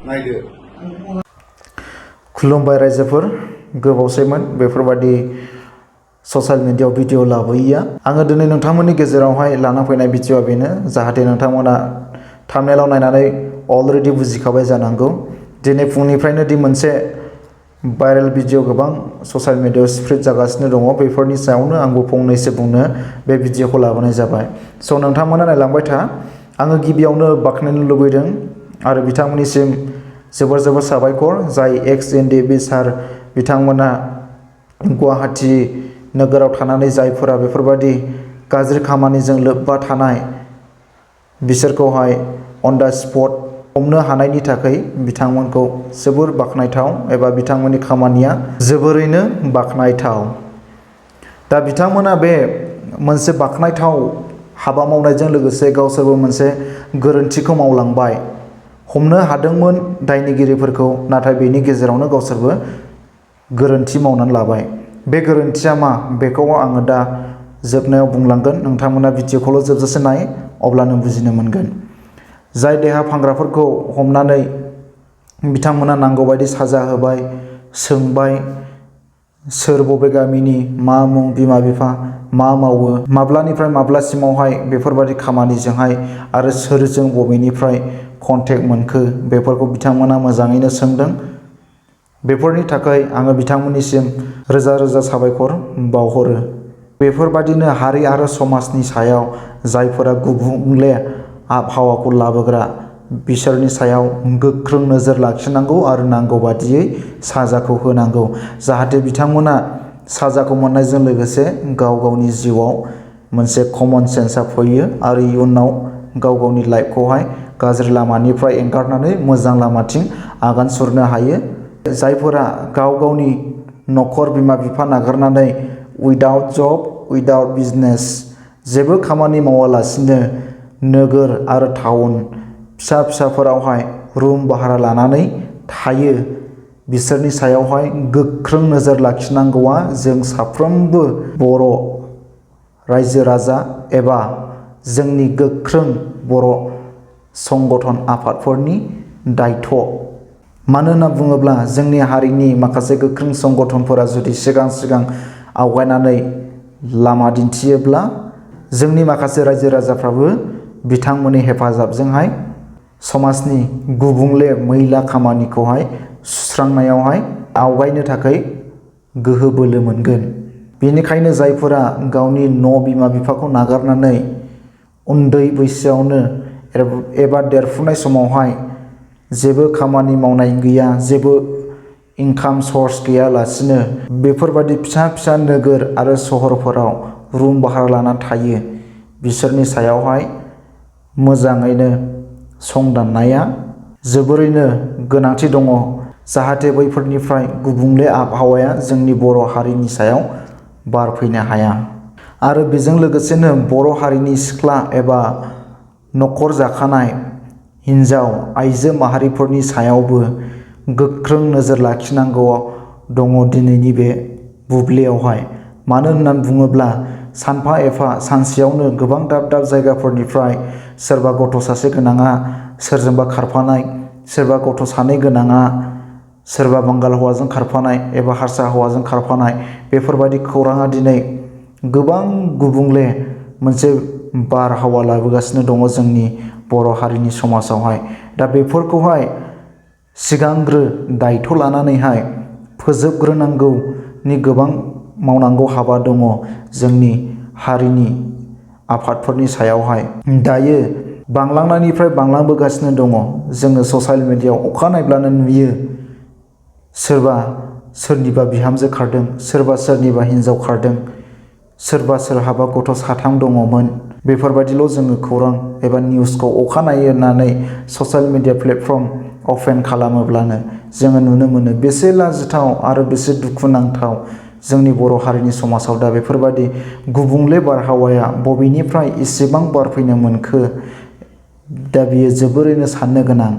नायदो खुलुमबाय रायजोफोर गोबावसैमोन बेफोरबादि ससियेल मिडियायाव भिडिअ लाबोयैया आङो दिनै नोंथांमोननि गेजेरावहाय लाना फैनाय भिडिअआ बेनो जाहाथे नोंथांमोना थाम्बनेलाव नायनानै अलरेडि बुजिखाबाय जानांगौ दिनै फुंनिफ्रायनो दि मोनसे भाइरेल भिडिअ गोबां ससियेल मिडियायाव स्प्रेड जागासिनो दङ बेफोरनि सायावनो आंबो फंनैसो बुंनो बे भिडिअखौ लाबोनाय जाबाय स' नोंथांमोना नायलांबाय था आङो गिबियावनो बाख्नायनो लुबैदों आरो बिथांमोननिसिम जोबोर जोबोर साबायखर जाय एक्स NDFB सार बिथांमोना गुवाहाटी नोगोराव थानानै जायफोरा बेफोरबादि गाज्रि खामानिजों लोब्बा थानाय बिसोरखौहाय अन दा स्पट हमनो हानायनि थाखाय बिथांमोनखौ जोबोर बाख्नायथाव एबा बिथांमोननि खामानिया जोबोरैनो बाख्नायथाव दा बिथांमोना बे मोनसे बाख्नायथाव हाबा मावनायजों लोगोसे गावसोरबो मोनसे गोरोन्थिखौ मावलांबाय हमनो हादोंमोन दायनिगिरिफोरखौ नाथाय बेनि गेजेरावनो गावसोरबो गोरोन्थि मावनानै लाबाय बे गोरोन्थिया मा बेखौ आङो दा जोबनायाव बुंलांगोन नोंथांमोना भिडिअखौल' जोबजासे नाय अब्लानो बुजिनो मोनगोन जाय देहा फानग्राफोरखौ हमनानै बिथांमोना नांगौबायदि साजा होबाय सोंबाय सोर बबे गामिनि मा मुं बिमा बिफा मा मावो माब्लानिफ्राय माब्लासिमावहाय बेफोरबादि खामानिजोंहाय आरो सोरजों बबेनिफ्राय कन्टेक्ट मोनखो बेफोरखौ बिथांमोना मोजाङैनो सोंदों बेफोरनि थाखाय आङो बिथांमोननिसिम रोजा रोजा साबायखर बावहरो बेफोरबादिनो हारि आरो समाजनि सायाव जायफोरा गुबुंले आबहावाखौ लाबोग्रा बिसोरनि सायाव गोख्रों नोजोर लाखिनांगौ आरो नांगौ बादियै साजाखौ होनांगौ जाहाथे बिथांमोना साजाखौ मोननायजों लोगोसे गाव गावनि जिउआव मोनसे कमन सेन्सआ फैयो आरो इयुनाव गाव गावनि लाइफखौहाय गाज्रि लामानिफ्राय एंगारनानै मोजां लामाथिं आगान सुरनो हायो जायफोरा गाव गावनि न'खर बिमा बिफा नागारनानै उइदाउट जब उइदाउट बिजनेस जेबो खामानि मावालासिनो नोगोर आरो टाउन फिसा फिसाफोरावहाय रुम भारा लानानै थायो बिसोरनि सायावहाय गोख्रों नोजोर लाखिनांगौआ जों साफ्रोमबो बर' रायजो राजा एबा जोंनि गोख्रों बर' संगठन आफादफोरनि दायथ' मानो होनना बुङोब्ला जोंनि हारिनि माखासे गोख्रों संगठनफोरा जुदि सिगां आवगायनानै लामा दिन्थियोब्ला जोंनि माखासे रायजो राजाफ्राबो बिथांमोननि हेफाजाबजोंहाय समाजनि गुबुंले मैला खामानिखौहाय सुस्रांनायावहाय आवगायनो थाखाय गोहो बोलो मोनगोन बेनिखायनो जायफोरा गावनि न' बिमा बिफाखौ नागारनानै उन्दै बैसोआवनो एबा देरफुनाय समावहाय जेबो खामानि मावनाय गैया जेबो इनकाम सर्स गैयालासिनो बेफोरबादि फिसा फिसा नोगोर आरो सहरफोराव रुम भारा लाना थायो बिसोरनि सायावहाय मोजाङैनो संदाननाया जोबोरैनो गोनांथि दङ जाहाथे बैफोरनिफ्राय गुबुंले आबहावाया जोंनि बर' हारिनि सायाव बारफैनो हाया आरो बेजों लोगोसेनो बर' हारिनि सिख्ला एबा न'खर जाखानाय हिन्जाव आइजो माहारिफोरनि सायावबो गोख्रों नोजोर लाखिनांगौ दङ दिनैनि बे बुब्लियावहाय मानो होननानै बुङोब्ला सानफा एफा सानसेयावनो गोबां दाब दाब जायगाफोरनिफ्राय सोरबा गथ' सासे गोनाङा सोरजोंबा खारफानाय सोरबा गथ' सानै गोनाङा सोरबा बांगाल हौवाजों खारफानाय एबा हारसा हौवाजों खारफानाय बेफोरबायदि खौराङा दिनै गोबां गुबुंले मोनसे बारहावा लाबोगासिनो दङ जोंनि बर' हारिनि समाजावहाय दा बेफोरखौहाय सिगांग्रो दायथ' लानानैहाय फोजोबग्रोनांगौनि गोबां मावनांगौ हाबा दङ जोंनि हारिनि आफादफोरनि सायावहाय दायो बांलांनायनिफ्राय बांलांबोगासिनो दङ जोङो ससियेल मिडियायाव अखा नायब्लानो नुयो सोरबा सोरनिबा बिहामजो खारदों सोरबा सोरनिबा हिन्जाव खारदों सोरबा सोरहाबा गथ' साथाम दङमोन बेफोरबायदिल' जोङो खौरां एबा निउसखौ अखा नायनानै ससियेल मिडिया प्लेटफर्म अपेन खालामोब्लानो जोङो नुनो मोनो बेसे लाजिथाव आरो बेसे दुखुनांथाव जोंनि बर' हारिनि समाजाव दा बेफोरबायदि गुबुंले बारहावाया बबेनिफ्राय एसेबां बारफैनो मोनखो दा बियो जोबोरैनो साननो गोनां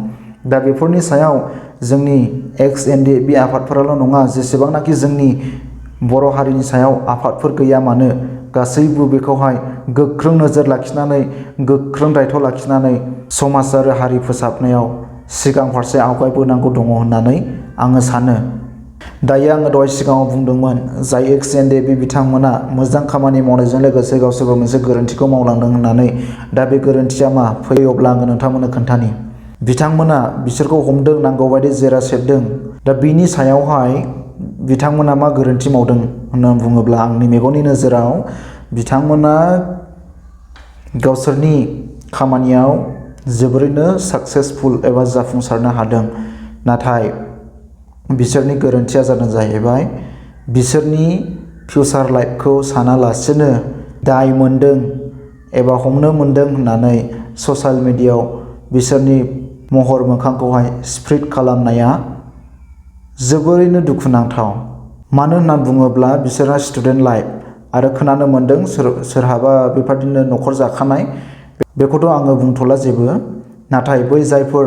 दा बेफोरनि सायाव जोंनि एक्स NDFB आफादफोराल' नङा जेसेबांनाखि जोंनि बर' हारिनि सायाव आफादफोर गैया मानो गासैबो बेखौहाय गोख्रों नोजोर लाखिनानै गोख्रों दायथ' लाखिनानै समाज आरो हारि फोसाबनायाव सिगां फारसे आवगायबोनांगौ दङ होननानै आङो सानो। दायो आङो दहाय सिगाङाव बुंदोंमोन जाय एक्स NDFB बिथांमोना मोजां खामानि मावनायजों लोगोसे गावसोरबो मोनसे गोरोन्थिखौ मावलांदों होननानै। दा बे गोरोन्थिया मा फैयो अब्ला आङो नोंथांमोननो खोन्थानि। बिथांमोना बिसोरखौ हमदों, नांगौबायदि जेरा सेबदों। दा बिनि सायावहाय बिथांमोना मा गोरोन्थि मावदों होननानै बुङोब्ला आंनि मेगननि नोजोराव बिथांमोना गावसोरनि खामानियाव जोबोरैनो साक्सेसफुल एबा जाफुंसारनो हादों। नाथाय बिसोरनि गोरोन्थिया जादों जाहैबाय बिसोरनि फिउचार लाइफखौ सानालासेनो दाय मोनदों एबा हमनो मोनदों होननानै ससियेल मिडियायाव बिसोरनि महर मोखांखौहाय स्प्रेड खालामनाया जोबोरैनो दुखुनांथाव। मानो होनना बुङोब्ला बिसोरहा स्टुडेन्ट लाइफ आरो खोनानो मोनदों सोरहाबा बेबादिनो न'खर जाखानाय। बेखौथ' आङो बुंथ'ला जेबो। नाथाय बै जायफोर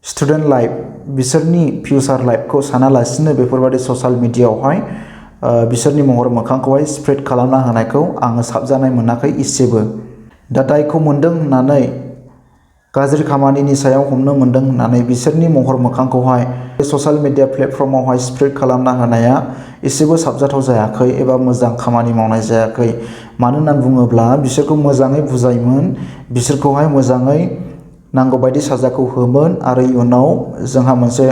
स्टुडेन्ट लाइफ बिसोरनि फिउचार लाइफखौ सानालासिनो बेफोरबादि ससियेल मिडियायावहाय बिसोरनि महर मोखांखौहाय स्प्रेड खालामना होनायखौ आङो साबजानाय मोनाखै इसेबो। दा दायखौ मोनदों होननानै गाज्रि खामानिनि सायाव हमनो मोनदों होननानै बिसोरनि महर मोखांखौहाय ससियेल मिडिया प्लेटफर्मावहाय स्प्रेड खालामना होनाया एसेबो साबजाथाव जायाखै एबा मोजां खामानि मावनाय जायाखै। मानो होनना बुङोब्ला बिसोरखौ मोजाङै बुजायोमोन, बिसोरखौहाय मोजाङै नांगौबायदि साजाखौ होमोन आरो इयुनाव जोंहा मोनसे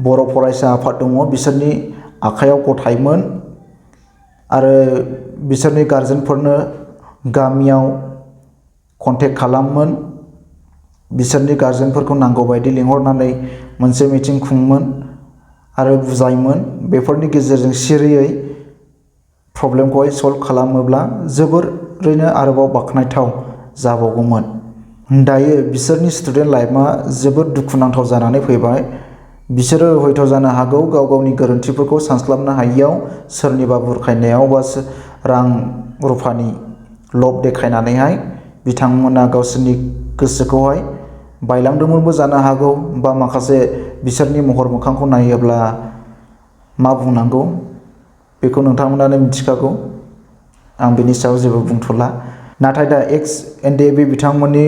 बर' फरायसा आफाद दङ, बिसोरनि आखायाव गथायोमोन आरो बिसोरनि गारजेनफोरनो गामियाव कन्टेक्ट खालामोन। बिसोरनि गारजेनफोरखौ नांगौबायदि लिंहरनानै मोनसे मिटिं खुङोमोन आरो बुजायोमोन। बेफोरनि गेजेरजों सिरियै प्रब्लेमखौहाय सल्भ खालामोब्ला जोबोरैनो आरोबाव बाख्नायथाव जाबावगौमोन। दायो बिसोरनि स्टुडेन्ट लाइफआ जोबोद दुखुनांथाव जानानै फैबाय। बिसोरो हयथ' जानो हागौ गाव गावनि गोरोन्थिफोरखौ सानस्लाबनो हायियाव सोरनिबा बुरखायनायाव बा रां रुफानि लब देखायनानैहाय बिथांमोना गावसोरनि गोसोखौहाय बायलांदोंमोनबो जानो हागौ। बा माखासे बिसोरनि महर मोखांखौ नायोब्ला मा बुंनांगौ बेखौ नोंथांमोनानो मिथिखागौ। आं बेनि सायाव जेबो बुंथ'ला। नाथाय दा एक्स NDFB बिथांमोननि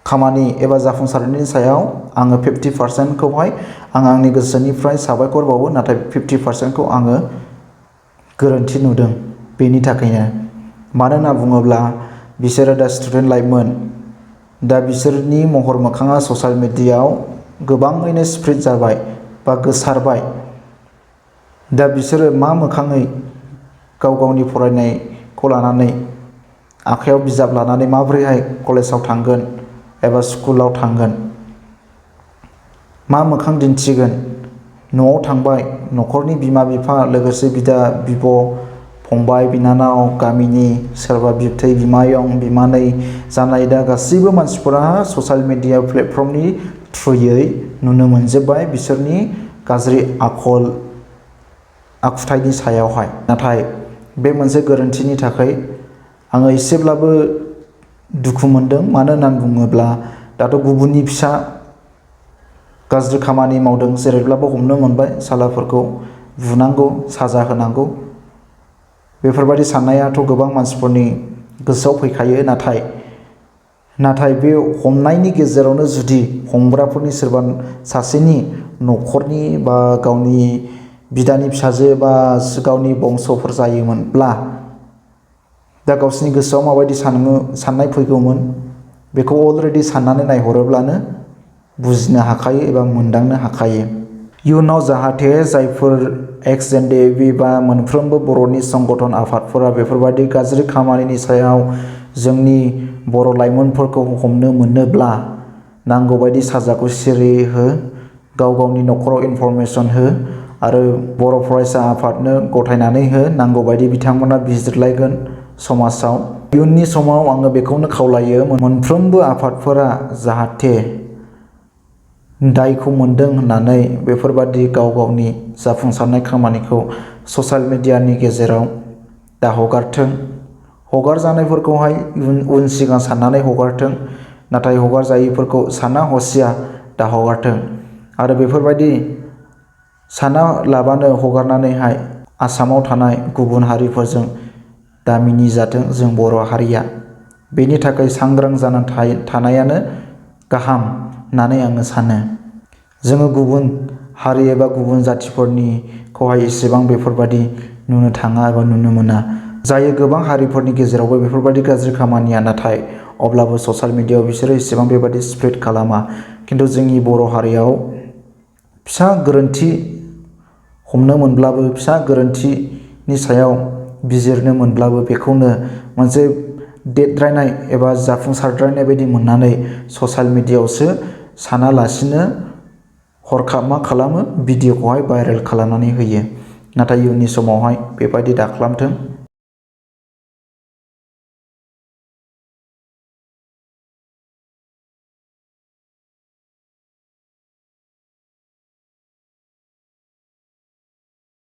खामानि एबा जाफुंसारनायनि सायाव आङो 50%खौहाय आं आंनि गोसोनिफ्राय साबायखर बावो। नाथाय 50%खौ आङो गोरोन्थि नुदों बेनि थाखायनो। मानो होनना बुङोब्ला बिसोरो दा स्टुडेन्ट लाइफमोन। दा बिसोरनि महर मोखाङा ससियेल मिडियायाव गोबाङैनो स्प्रेड जाबाय बा गोसारबाय। दा बिसोरो मा मोखाङै गाव गावनि फरायनायखौ लानानै आखायाव बिजाब लानानै माबोरैहाय कलेजाव थांगोन एबा स्कुलाव थांगोन, मा मोखां दिन्थिगोन। न'आव थांबाय न'खरनि बिमा बिफा लोगोसे बिदा बिब' फंबाय बिनानाव गामिनि सोरबा बिबथै बिमायं बिमानै जानाय दा गासैबो मानसिफोरा ससियेल मिडिया प्लेटफर्मनि थ्रुयै नुनो मोनजोब्बाय बिसोरनि गाज्रि आखल आखुथायनि सायावहाय। नाथाय बे मोनसे गोरोन्थिनि थाखाय आङो एसेब्लाबो दुखु मोनदों। मानो होननानै बुङोब्ला दाथ' गुबुननि फिसा गाज्रि खामानि मावदों जेरैब्लाबो हमनो मोनबाय, सालाफोरखौ बुनांगौ साजा होनांगौ बेफोरबायदि साननायाथ' गोबां मानसिफोरनि गोसोआव फैखायो। नाथाय बे हमनायनि गेजेरावनो जुदि हमग्राफोरनि सोरबा सासेनि न'खरनि बा गावनि बिदानि फिसाजो बा गावनि बंस'फोर जायोमोनब्ला दा गावसिनि गोसोआव माबायदि साननाय फैगौमोन बेखौ अलरेडि साननानै नायहरोब्लानो बुजिनो हाखायो एबा मोनदांनो हाखायो। इयुनाव जाहाथे जायफोर एक्स NDFB बा मोनफ्रोमबो बर'नि संगठन आफादफोरा बेफोरबायदि गाज्रि खामानिनि सायाव जोंनि बर' लाइमोनफोरखौ हमनो मोनोब्ला नांगौबायदि साजाखौ सिरियै हो, गाव गावनि न'खराव इनफरमेसन हो आरो बर' फरायसा आफादनो गथायनानै हो। नांगौबायदि बिथांमोना बिजिरलायगोन समाजाव। इयुननि समाव आङो बेखौनो खावलायो मोनफ्रोमबो आफादफोरा जाहाथे दायखौ मोनदों होननानै बेफोरबादि गाव गावनि जाफुंसारनाय खामानिखौ ससियेल मिडियानि गेजेराव दा हगारथों। हगारजानायफोरखौहाय उन सिगां साननानै हगारथों, नाथाय हगारजायैफोरखौ साना हसिया दा हगारथों। आरो बेफोरबायदि साना लाबानो हगारनानैहाय आसामाव थानाय गुबुन हारिफोरजों दा मिनिजाथों जों बर' हारिया। बेनि थाखाय सांग्रां जानानै थानायानो गाहाम होननानै आङो सानो। जोङो गुबुन हारि एबा गुबुन जाथिफोरनिखौहाय एसेबां बेफोरबादि नुनो थाङा एबा नुनो मोना। जायो गोबां हारिफोरनि गेजेरावबो बेफोरबादि गाज्रि खामानिया, नाथाय अब्लाबो ससियेल मिडियायाव बिसोरो एसेबां बेबादि स्प्रेड खालामा। खिन्थु जोंनि बर' हारियाव फिसा गोरोन्थि हमनो मोनब्लाबो, फिसा गोरोन्थिनि सायाव बिजिरनो मोनब्लाबो बेखौनो मोनसे देरद्रायनाय एबा जाफुंसारद्रायनाय बायदि मोननानै ससियेल मिडियायावसो सानालासिनो हरखाब मा खालामो, भिडिअ'खौहाय भाइरेल खालामनानै होयो। नाथाय इयुननि समावहाय बेबायदि दाखालामथों।